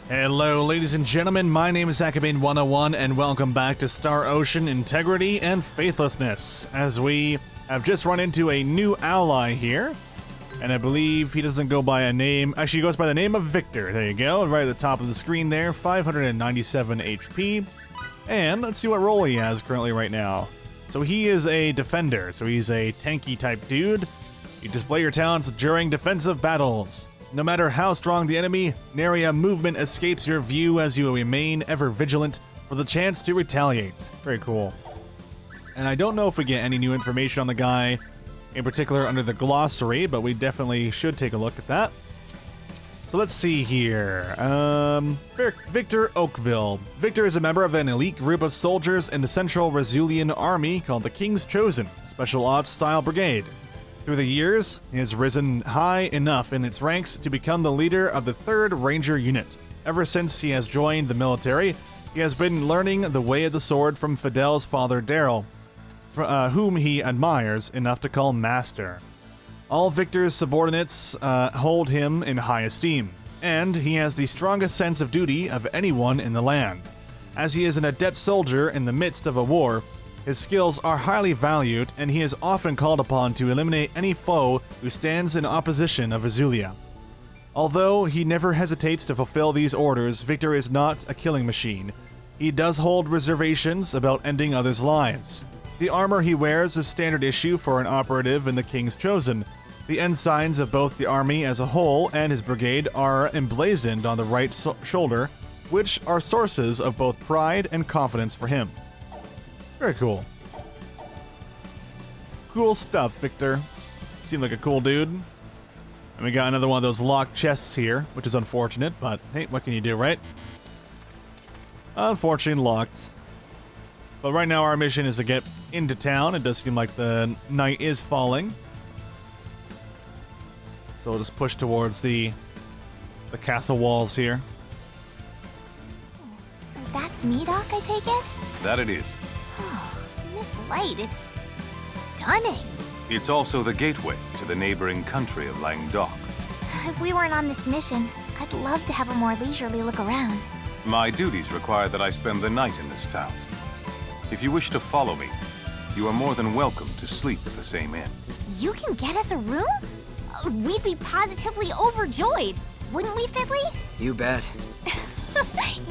Hello, ladies and gentlemen, my name is Akabane101, and welcome back to Star Ocean Integrity and Faithlessness, as we have just run into a new ally here, and I believe he doesn't go by a name. Actually, he goes by the name of Victor. There you go, right at the top of the screen there, 597 HP, and let's see what role he has currently right now. So he is a defender, so he's a tanky type dude. You display your talents during defensive battles. No matter how strong the enemy, nary a movement escapes your view as you remain ever vigilant for the chance to retaliate. Very cool. And I don't know if we get any new information on the guy, in particular under the glossary, but we definitely should take a look at that. So let's see here. Victor Oakville. Victor is a member of an elite group of soldiers in the Central Resulian Army called the King's Chosen, Special Ops Style Brigade. Through the years, he has risen high enough in its ranks to become the leader of the 3rd Ranger Unit. Ever since he has joined the military, he has been learning the way of the sword from Fidel's father Daryl, whom he admires enough to call master. All Victor's subordinates hold him in high esteem, and he has the strongest sense of duty of anyone in the land. As he is an adept soldier in the midst of a war, his skills are highly valued, and he is often called upon to eliminate any foe who stands in opposition of Resulia. Although he never hesitates to fulfill these orders, Victor is not a killing machine. He does hold reservations about ending others' lives. The armor he wears is standard issue for an operative in the King's Chosen. The ensigns of both the army as a whole and his brigade are emblazoned on the right shoulder, which are sources of both pride and confidence for him. Very cool. Cool stuff, Victor. Seemed like a cool dude. And we got another one of those locked chests here, which is unfortunate, but hey, what can you do, right? Unfortunately locked. But right now our mission is to get into town. It does seem like the night is falling. So we'll just push towards the castle walls here. So that's Myiddok, I take it? That it is. This light, it's stunning. It's also the gateway to the neighboring country of Myiddok. If we weren't on this mission, I'd love to have a more leisurely look around. My duties require that I spend the night in this town. If you wish to follow me, you are more than welcome to sleep at the same inn. You can get us a room? We'd be positively overjoyed, wouldn't we, Fiddly? You bet.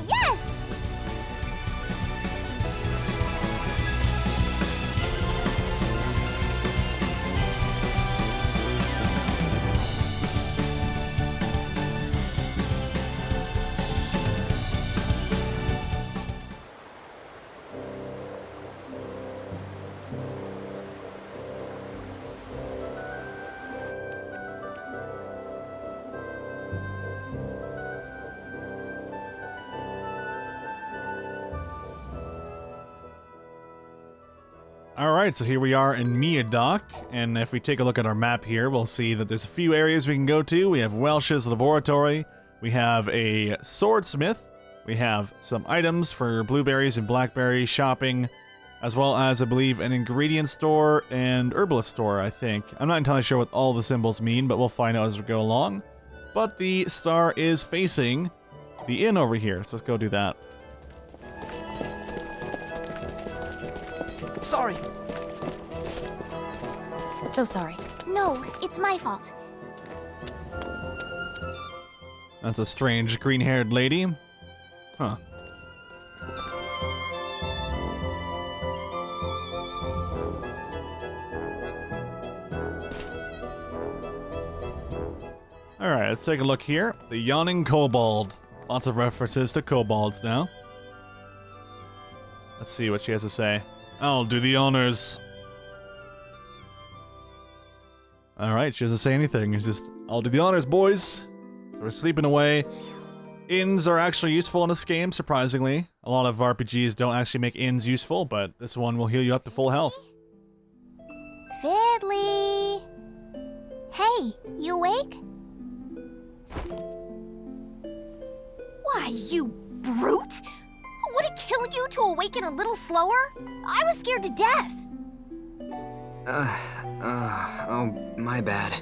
Yes! Alright, so here we are in Myiddok, and if we take a look at our map here, we'll see that there's a few areas we can go to. We have Welsh's Laboratory, we have a swordsmith, we have some items for blueberries and blackberry shopping, as well as, I believe, an ingredient store and herbalist store, I think. I'm not entirely sure what all the symbols mean, but we'll find out as we go along. But the star is facing the inn over here, so let's go do that. Sorry. So sorry. No, it's my fault. That's a strange green-haired lady. Huh. Alright, let's take a look here. The Yawning Kobold. Lots of references to kobolds now. Let's see what she has to say. I'll do the honors. Alright, she doesn't say anything. It's just, I'll do the honors, boys. So we're sleeping away. Inns are actually useful in this game, surprisingly. A lot of RPGs don't actually make inns useful, but this one will heal you up to full health. Fiddly! Hey, you awake? Why, you brute! Would it kill you to awaken a little slower? I was scared to death. Oh, my bad.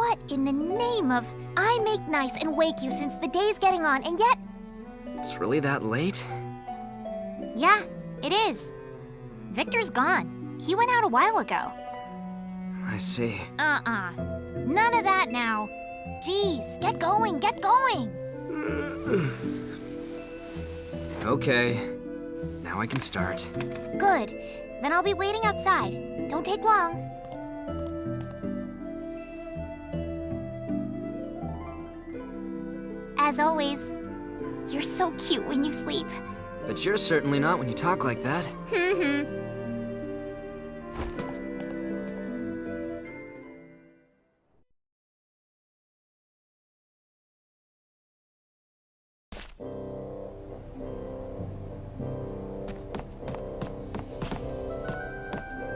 What in the name of... I make nice and wake you since the day's getting on, and yet It's really that late? Yeah, it is. Victor's gone. He went out a while ago. I see. None of that now. Jeez, get going, get going. Okay. Now I can start. Good. Then I'll be waiting outside. Don't take long. As always, you're so cute when you sleep. But you're certainly not when you talk like that.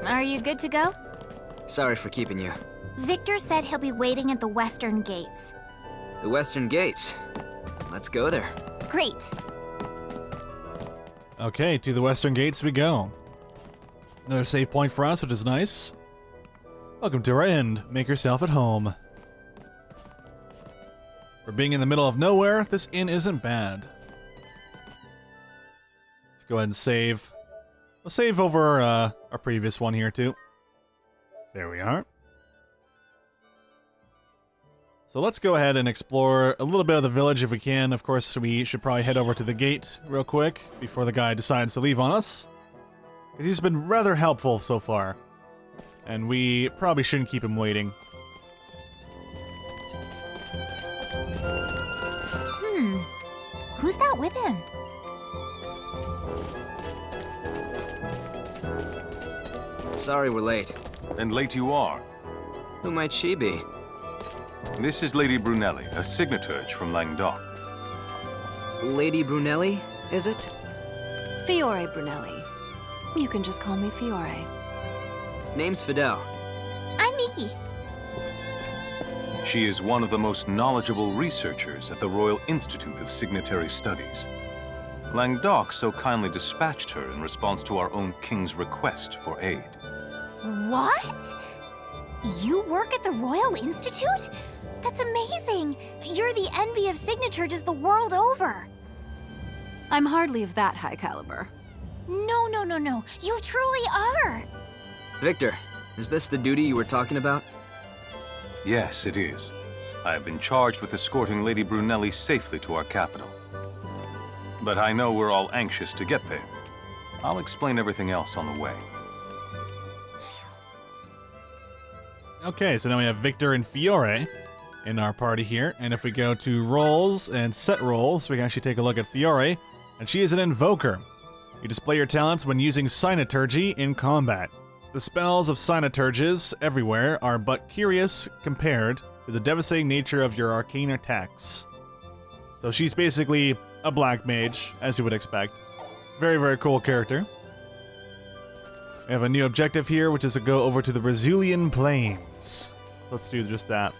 Are you good to go? Sorry for keeping you. Victor said he'll be waiting at the western gates. The Western Gates. Let's go there. Great. Okay, to the western gates we go. Another save point for us, which is nice. Welcome to our end. Make yourself at home. For being in the middle of nowhere, this inn isn't bad. Let's go ahead and save. We'll save over our previous one here, too. There we are. So let's go ahead and explore a little bit of the village if we can. Of course, we should probably head over to the gate real quick before the guy decides to leave on us. Because he's been rather helpful so far. And we probably shouldn't keep him waiting. Who's that with him? Sorry we're late. And late you are. Who might she be? This is Lady Brunelli, a signaturge from Myiddok. Lady Brunelli, is it? Fiore Brunelli. You can just call me Fiore. Name's Fidel. I'm Miki. She is one of the most knowledgeable researchers at the Royal Institute of Signatory Studies. Myiddok so kindly dispatched her in response to our own king's request for aid. What? You work at the Royal Institute? That's amazing! You're the envy of signaturges the world over. I'm hardly of that high caliber. No. You truly are. Victor, is this the duty you were talking about? Yes, it is. I have been charged with escorting Lady Brunelli safely to our capital. But I know we're all anxious to get there. I'll explain everything else on the way. Okay, so now we have Victor and Fiore in our party here. And if we go to roles and set roles, we can actually take a look at Fiore. And she is an invoker. You display your talents when using Signaturgy in combat. The spells of Signaturges everywhere are but curious compared to the devastating nature of your arcane attacks. So she's basically a black mage, as you would expect. Very, very cool character. We have a new objective here, which is to go over to the Brazilian Plains. Let's do just that.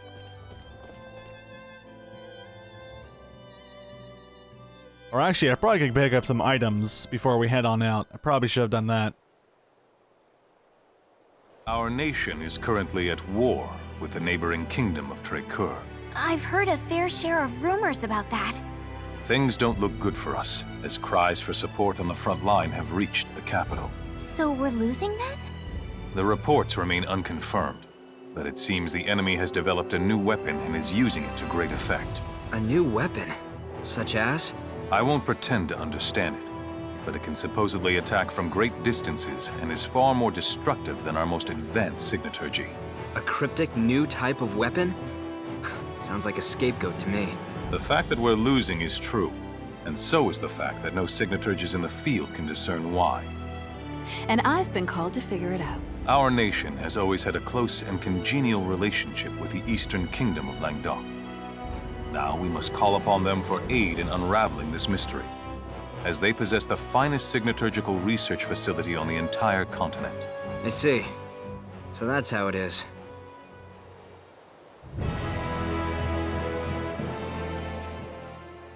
Or actually, I probably could pick up some items before we head on out. I probably should have done that. Our nation is currently at war with the neighboring kingdom of Trécoeur. I've heard a fair share of rumors about that. Things don't look good for us, as cries for support on the front line have reached the capital. So we're losing then? The reports remain unconfirmed, but it seems the enemy has developed a new weapon and is using it to great effect. A new weapon? Such as? I won't pretend to understand it, but it can supposedly attack from great distances and is far more destructive than our most advanced signaturgy. A cryptic new type of weapon? Sounds like a scapegoat to me. The fact that we're losing is true, and so is the fact that no signaturges in the field can discern why. And I've been called to figure it out. Our nation has always had a close and congenial relationship with the Eastern Kingdom of Myiddok. Now we must call upon them for aid in unraveling this mystery, as they possess the finest signaturgical research facility on the entire continent. I see. So that's how it is.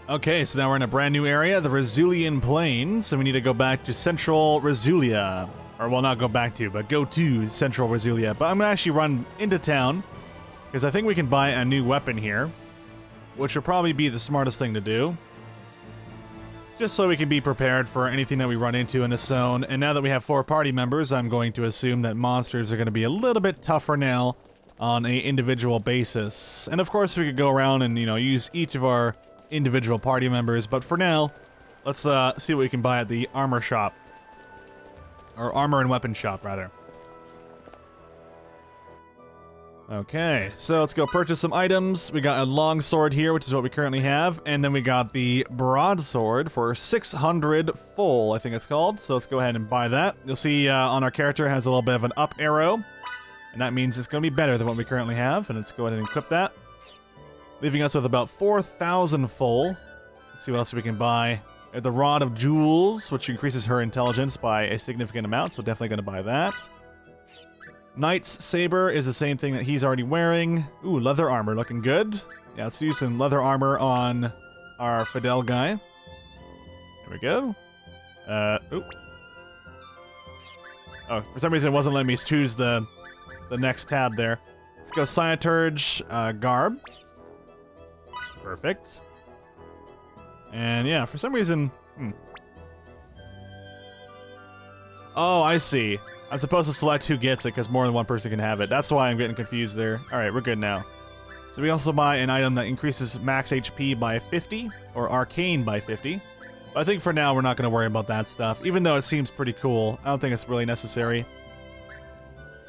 Okay, so now we're in a brand new area, the Brazilian Plains, so we need to go back to Central Brasilia. Or, well, not go back to, but go to Central Brasilia. But I'm going to actually run into town, because I think we can buy a new weapon here, which will probably be the smartest thing to do. just so we can be prepared for anything that we run into in this zone. And now that we have 4 party members, I'm going to assume that monsters are going to be a little bit tougher now on a individual basis. And of course we could go around and, you know, use each of our individual party members, but for now, let's see what we can buy at the armor shop. Or armor and weapon shop, rather. Okay, so let's go purchase some items. We got a long sword here, which is what we currently have, and then we got the broadsword for 600 full, I think it's called. So let's go ahead and buy that. You'll see on our character it has a little bit of an up arrow, and that means it's going to be better than what we currently have. And let's go ahead and equip that, leaving us with about 4,000 full. Let's see what else we can buy. The Rod of Jewels, which increases her intelligence by a significant amount, so definitely going to buy that. Knight's Saber is the same thing that he's already wearing. Ooh, leather armor, looking good. Yeah, let's use some leather armor on our Fidel guy. There we go. Oop. Oh, for some reason it wasn't letting me choose the next tab there. Let's go Cynoturge Garb. Perfect. And yeah, for some reason... Oh, I see. I'm supposed to select who gets it because more than one person can have it. That's why I'm getting confused there. Alright, we're good now. So we also buy an item that increases max HP by 50, or arcane by 50. But I think for now we're not going to worry about that stuff, even though it seems pretty cool. I don't think it's really necessary.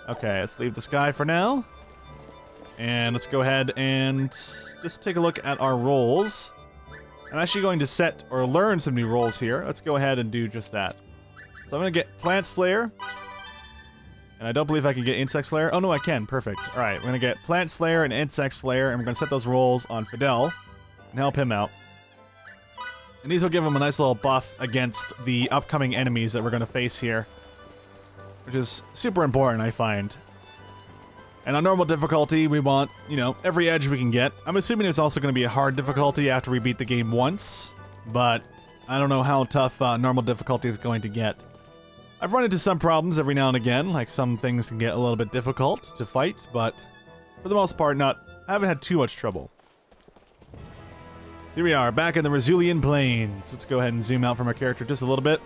Okay, let's leave the sky for now. And let's go ahead and just take a look at our rolls. I'm actually going to set or learn some new rolls here. Let's go ahead and do just that. So I'm going to get Plant Slayer. And I don't believe I can get Insect Slayer. Oh, no, I can. Perfect. All right, we're going to get Plant Slayer and Insect Slayer, and we're going to set those rolls on Fidel and help him out. And these will give him a nice little buff against the upcoming enemies that we're going to face here, which is super important, I find. And on normal difficulty, we want, you know, every edge we can get. I'm assuming there's also going to be a hard difficulty after we beat the game once, but I don't know how tough normal difficulty is going to get. I've run into some problems every now and again, like some things can get a little bit difficult to fight, but for the most part, I haven't had too much trouble. So here we are, back in the Razulian Plains. Let's go ahead and zoom out from our character just a little bit.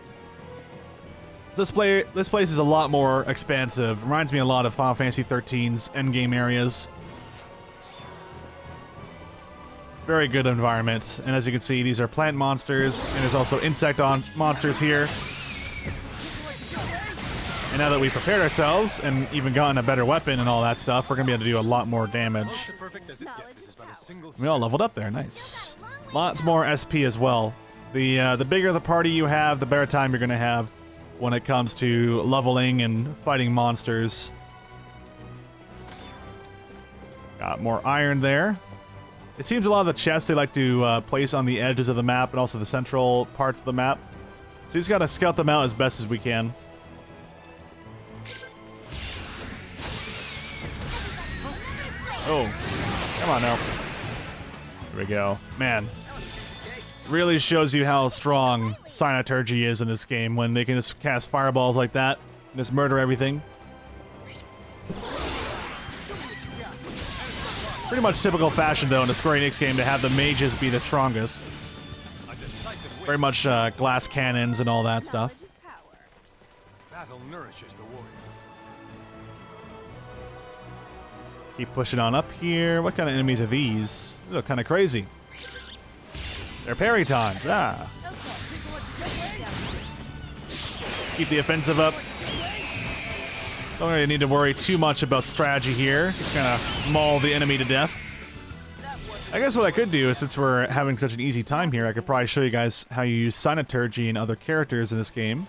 This place is a lot more expansive. Reminds me a lot of Final Fantasy XIII's endgame areas. Very good environment, and as you can see, these are plant monsters, and there's also insect monsters here. And now that we've prepared ourselves and even gotten a better weapon and all that stuff, we're going to be able to do a lot more damage. We all leveled up there, nice. Lots more SP as well. The bigger the party you have, the better time you're going to have when it comes to leveling and fighting monsters. Got more iron there. It seems a lot of the chests they like to place on the edges of the map and also the central parts of the map. So you just got to scout them out as best as we can. Oh, come on now. Here we go. Man, really shows you how strong Cynoturgy is in this game when they can just cast fireballs like that and just murder everything. Pretty much typical fashion, though, in a Square Enix game to have the mages be the strongest. Very much glass cannons and all that stuff. Battle nourishes the warrior. Keep pushing on up here. What kind of enemies are these? They look kind of crazy. They're Peritons. Ah. Let's keep the offensive up. Don't really need to worry too much about strategy here. Just kind of maul the enemy to death. I guess what I could do is, since we're having such an easy time here, I could probably show you guys how you use Cynoturgy and other characters in this game.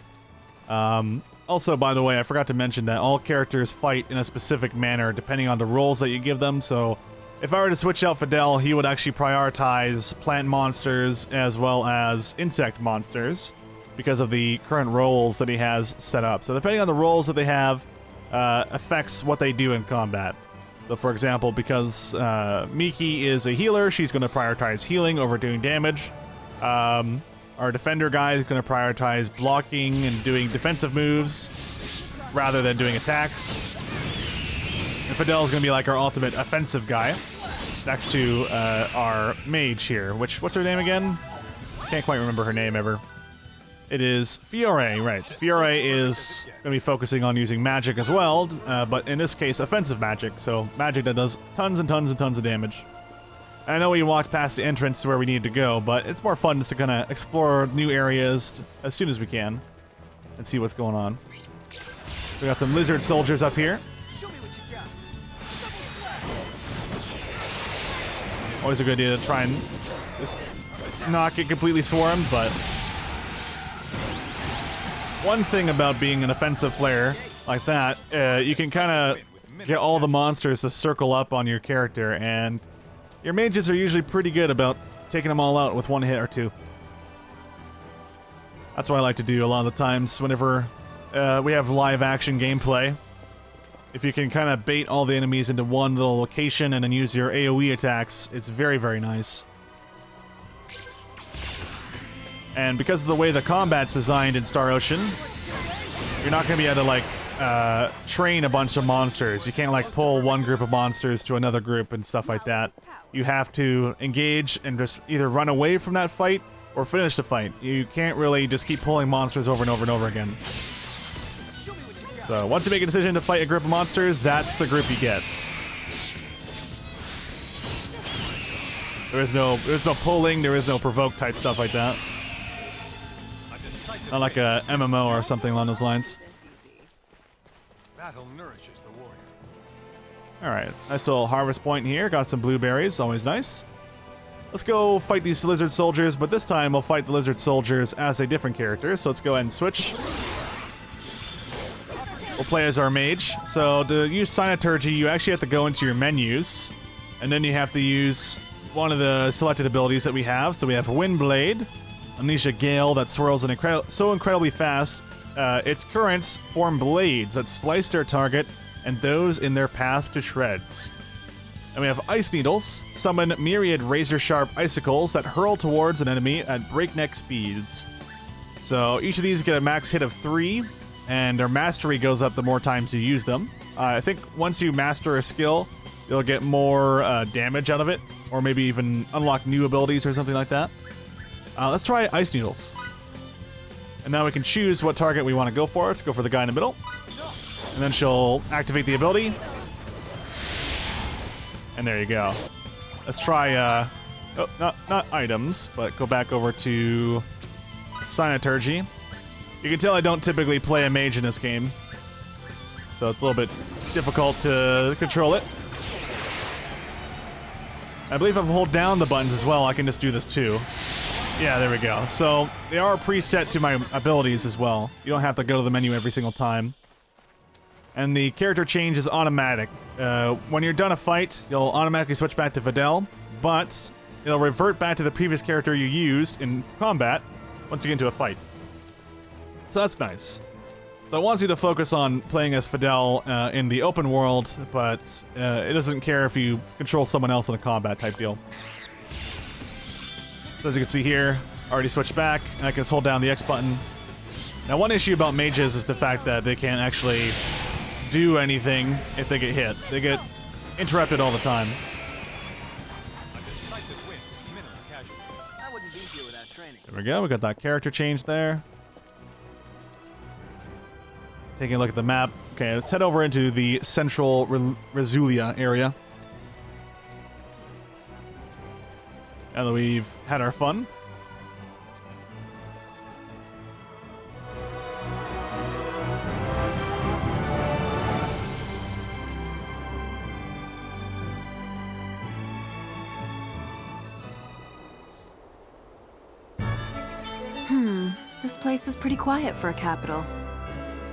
Also, by the way, I forgot to mention that all characters fight in a specific manner depending on the roles that you give them. So if I were to switch out Fidel, he would actually prioritize plant monsters as well as insect monsters because of the current roles that he has set up. So depending on the roles that they have, affects what they do in combat. So for example, because Miki is a healer, she's going to prioritize healing over doing damage. Our defender guy is going to prioritize blocking and doing defensive moves rather than doing attacks. And Fidel is going to be like our ultimate offensive guy next to our mage here. What's her name again? Can't quite remember her name ever. It is Fiore, right. Fiore is going to be focusing on using magic as well, but in this case, offensive magic. So magic that does tons and tons and tons of damage. I know we walked past the entrance to where we need to go, but it's more fun just to kind of explore new areas as soon as we can and see what's going on. We got some lizard soldiers up here. Always a good idea to try and just not get completely swarmed, but one thing about being an offensive player like that, you can kind of get all the monsters to circle up on your character, and your mages are usually pretty good about taking them all out with one hit or two. That's what I like to do a lot of the times whenever we have live action gameplay. If you can kind of bait all the enemies into one little location and then use your AoE attacks, it's very, very nice. And because of the way the combat's designed in Star Ocean, you're not going to be able to, like, train a bunch of monsters. You can't, like, pull one group of monsters to another group and stuff like that. You have to engage and just either run away from that fight or finish the fight. You can't really just keep pulling monsters over and over and over again. So, once you make a decision to fight a group of monsters, that's the group you get. There is no pulling, there is no provoke type stuff like that. Not like a MMO or something along those lines. Battle nourishes the warrior. Alright, nice little harvest point here. Got some blueberries, always nice. Let's go fight these lizard soldiers, but this time we'll fight the lizard soldiers as a different character. So let's go ahead and switch. We'll play as our mage. So to use Synaturgy, you actually have to go into your menus, and then you have to use one of the selected abilities that we have. So we have Windblade. Unleash a gale that swirls so incredibly fast, its currents form blades that slice their target and those in their path to shreds. And we have Ice Needles. Summon myriad razor-sharp icicles that hurl towards an enemy at breakneck speeds. So each of these get a max hit of 3, and their mastery goes up the more times you use them. I think once you master a skill, you'll get more damage out of it, or maybe even unlock new abilities or something like that. Let's try Ice Needles. And now we can choose what target we want to go for. Let's go for the guy in the middle. And then she'll activate the ability. And there you go. Let's try, oh, not items, but go back over to Synaturgy. You can tell I don't typically play a mage in this game, so it's a little bit difficult to control it. I believe if I hold down the buttons as well, I can just do this too. Yeah, there we go. So they are preset to my abilities as well. You don't have to go to the menu every single time. And the character change is automatic. When you're done a fight, you'll automatically switch back to Videl, but it'll revert back to the previous character you used in combat once you get into a fight. So that's nice. So it wants you to focus on playing as Fidel in the open world, but it doesn't care if you control someone else in a combat type deal. So as you can see here, already switched back, and I can just hold down the X button. Now one issue about mages is the fact that they can't actually do anything if they get hit. They get interrupted all the time. There we go, we got that character change there. Taking a look at the map. Okay, let's head over into the central Rezulia area. Now that we've had our fun. This place is pretty quiet for a capital.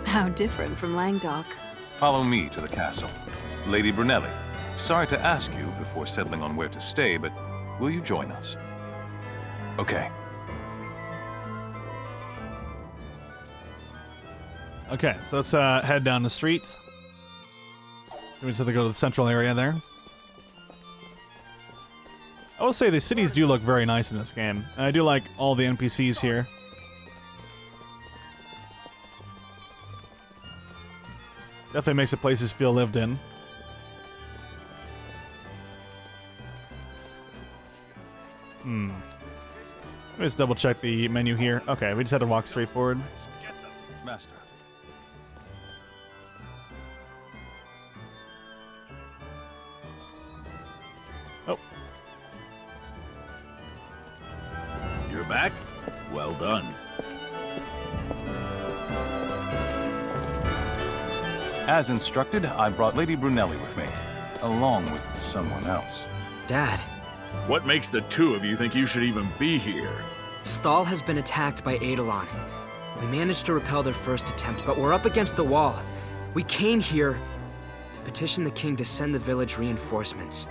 How different from Myiddok. Follow me to the castle. Lady Brunelli, sorry to ask you before settling on where to stay, but will you join us? Okay. Okay, so let's head down the street. We to go to the central area there. I will say the cities do look very nice in this game. And I do like all the NPCs here. Definitely makes the places feel lived in. Let me just double check the menu here. Okay, we just had to walk straight forward. Master. Oh, You're back? Well done. As instructed, I brought Lady Brunelli with me, along with someone else. Dad, What makes the two of you think you should even be here? Stahl has been attacked by Eidolon. We managed to repel their first attempt, but we're up against the wall. We came here to petition the king to send the village reinforcements.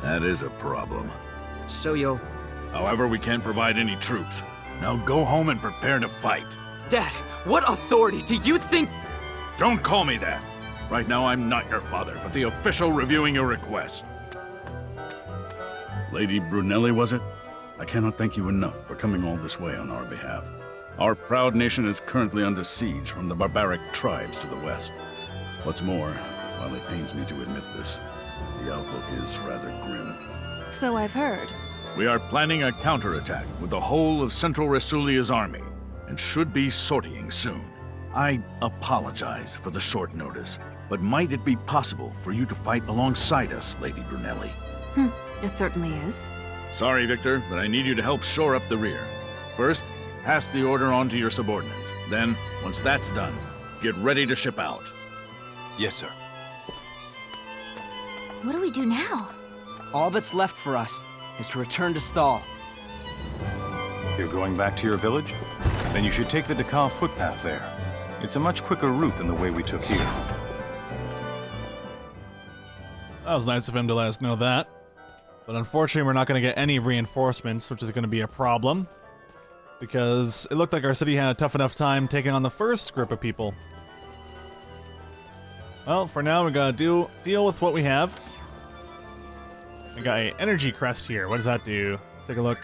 That is a problem. So you'll... However, we can't provide any troops. Now go home and prepare to fight. Dad, what authority do you think... Don't call me that. Right now, I'm not your father, but the official reviewing your request. Lady Brunelli, was it? I cannot thank you enough for coming all this way on our behalf. Our proud nation is currently under siege from the barbaric tribes to the west. What's more, while it pains me to admit this, the outlook is rather grim. So I've heard. We are planning a counterattack with the whole of Central Rasulia's army, and should be sortying soon. I apologize for the short notice, but might it be possible for you to fight alongside us, Lady Brunelli? It certainly is. Sorry, Victor, but I need you to help shore up the rear. First, pass the order on to your subordinates. Then, once that's done, get ready to ship out. Yes, sir. What do we do now? All that's left for us is to return to Stahl. You're going back to your village? Then you should take the Dakar footpath there. It's a much quicker route than the way we took here. that was nice of him to let us know that. But unfortunately, we're not going to get any reinforcements, which is going to be a problem. Because it looked like our city had a tough enough time taking on the first group of people. Well, for now, we gotta deal with what we have. We got a energy crest here. What does that do? Let's take a look.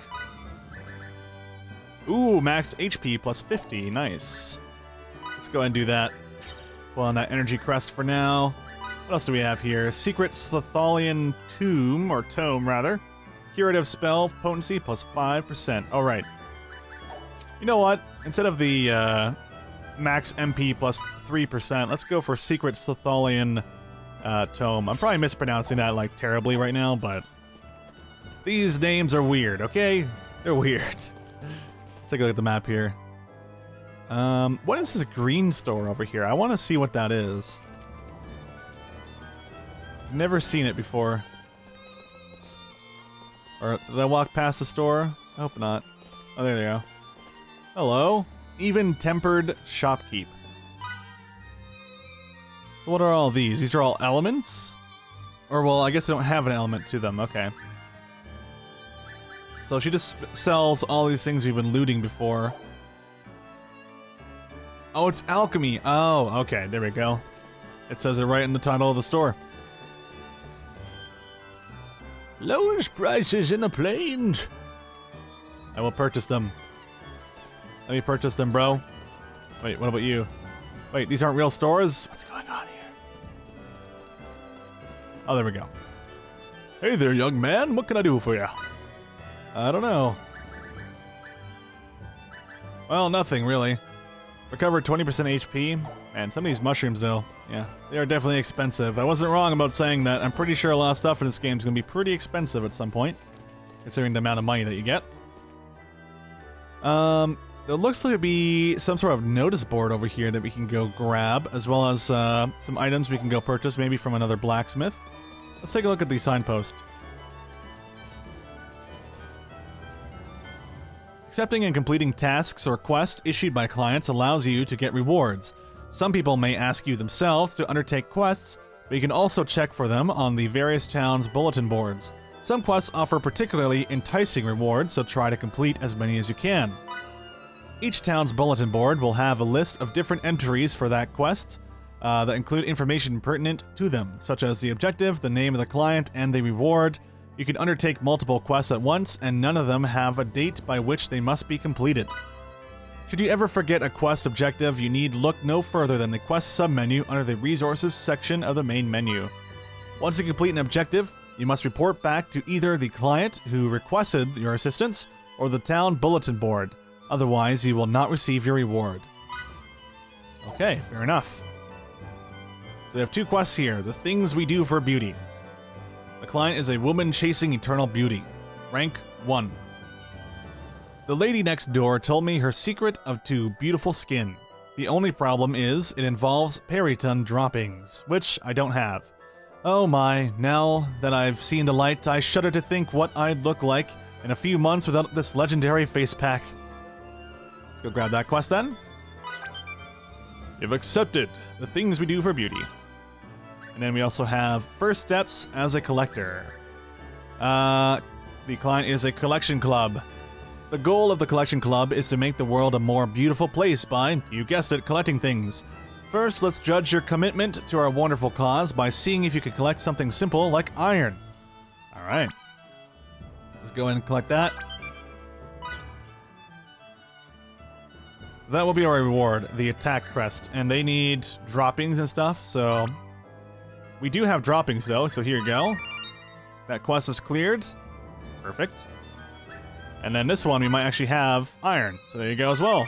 Ooh, max HP plus 50. Nice. Let's go ahead and do that. Pull on that energy crest for now. What else do we have here? Secret Slitholian Tomb, or Tome, rather. Curative spell potency plus 5%. All right. You know what? Instead of the max MP plus 3%, let's go for Secret Slitholian Tome. I'm probably mispronouncing that like terribly right now, but these names are weird, okay? They're weird. Let's take a look at the map here. What is this green store over here? I want to see what that is. Never seen it before. Or did I walk past the store? I hope not. Oh, there they go. Hello. Even tempered shopkeep. So what are all these? These are all elements? Or, well, I guess they don't have an element to them. Okay. So she just sells all these things we've been looting before. Oh, it's alchemy. Oh, okay. There we go. It says it right in the title of the store. Lowest prices in the plains. I will purchase them. Let me purchase them, bro. Wait, what about you? Wait, these aren't real stores? What's going on here? Oh, there we go. Hey there, young man. What can I do for you? I don't know. Well, nothing, really. Recover 20% HP. Man, some of these mushrooms, though. Yeah, they are definitely expensive. I wasn't wrong about saying that. I'm pretty sure a lot of stuff in this game is going to be pretty expensive at some point, considering the amount of money that you get. There looks like it'd be some sort of notice board over here that we can go grab, as well as some items we can go purchase, maybe from another blacksmith. Let's take a look at the signpost. Accepting and completing tasks or quests issued by clients allows you to get rewards. Some people may ask you themselves to undertake quests, but you can also check for them on the various towns' bulletin boards. Some quests offer particularly enticing rewards, so try to complete as many as you can. Each town's bulletin board will have a list of different entries for that quest that include information pertinent to them, such as the objective, the name of the client, and the reward. You can undertake multiple quests at once, and none of them have a date by which they must be completed. Should you ever forget a quest objective, you need look no further than the quest submenu under the resources section of the main menu. Once you complete an objective, you must report back to either the client who requested your assistance or the town bulletin board. Otherwise, you will not receive your reward. Okay, fair enough. So we have 2 quests here. The things we do for beauty. The client is a woman chasing eternal beauty. Rank 1. The lady next door told me her secret to beautiful skin. The only problem is it involves periton droppings, which I don't have. Oh my, now that I've seen the light, I shudder to think what I'd look like in a few months without this legendary face pack. Let's go grab that quest then. You've accepted the things we do for beauty. And then we also have first steps as a collector. The client is a collection club. The goal of the collection club is to make the world a more beautiful place by, you guessed it, collecting things. First, let's judge your commitment to our wonderful cause by seeing if you can collect something simple like iron. Alright. Let's go ahead and collect that. That will be our reward, the attack crest. And they need droppings and stuff, so... We do have droppings though, so here you go. That quest is cleared. Perfect. And then this one, we might actually have iron. So there you go as well.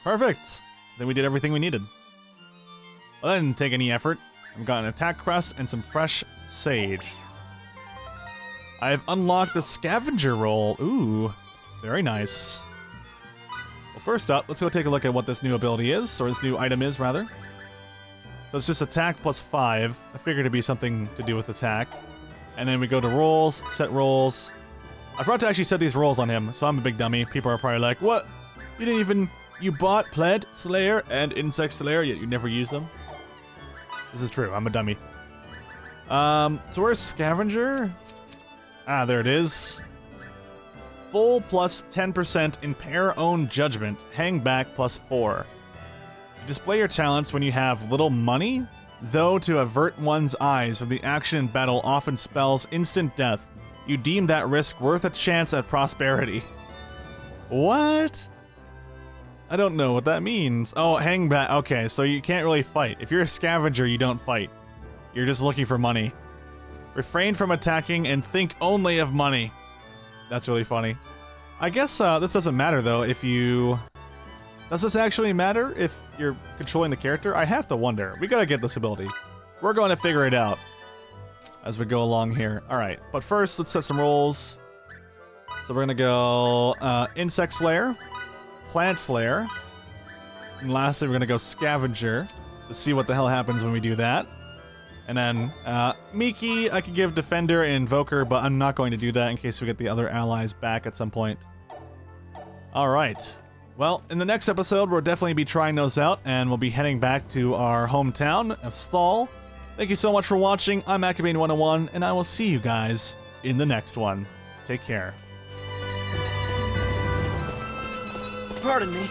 Perfect. Then we did everything we needed. Well, that didn't take any effort. I've got an attack crest and some fresh sage. I've unlocked the scavenger role. Ooh, very nice. Well, first up, let's go take a look at what this new ability is, or this new item is, rather. So it's just attack plus 5. I figured it'd be something to do with attack. And then we go to rolls, set rolls. I forgot to actually set these rolls on him, so I'm a big dummy. People are probably like, what? You didn't even... You bought Plant Slayer and Insect Slayer, yet you never use them? This is true, I'm a dummy. So where's Scavenger? Ah, there it is. Full plus 10% Impair Own Judgment. Hang back plus 4. Display your talents when you have little money, though to avert one's eyes from the action in battle often spells instant death. You deem that risk worth a chance at prosperity. What? I don't know what that means. Oh, hang back. Okay, so you can't really fight. If you're a scavenger, you don't fight. You're just looking for money. Refrain from attacking and think only of money. That's really funny. I guess this doesn't matter, though, if you... Does this actually matter if you're controlling the character? I have to wonder. We gotta get this ability. We're going to figure it out as we go along here. Alright, but first, let's set some rolls. So we're gonna go Insect Slayer, Plant Slayer, and lastly we're gonna go Scavenger to see what the hell happens when we do that. And then Miki, I could give Defender and Invoker, but I'm not going to do that in case we get the other allies back at some point. Alright. Well, in the next episode, we'll definitely be trying those out, and we'll be heading back to our hometown of Sthal. Thank you so much for watching. I'm Acabane101, and I will see you guys in the next one. Take care. Pardon me.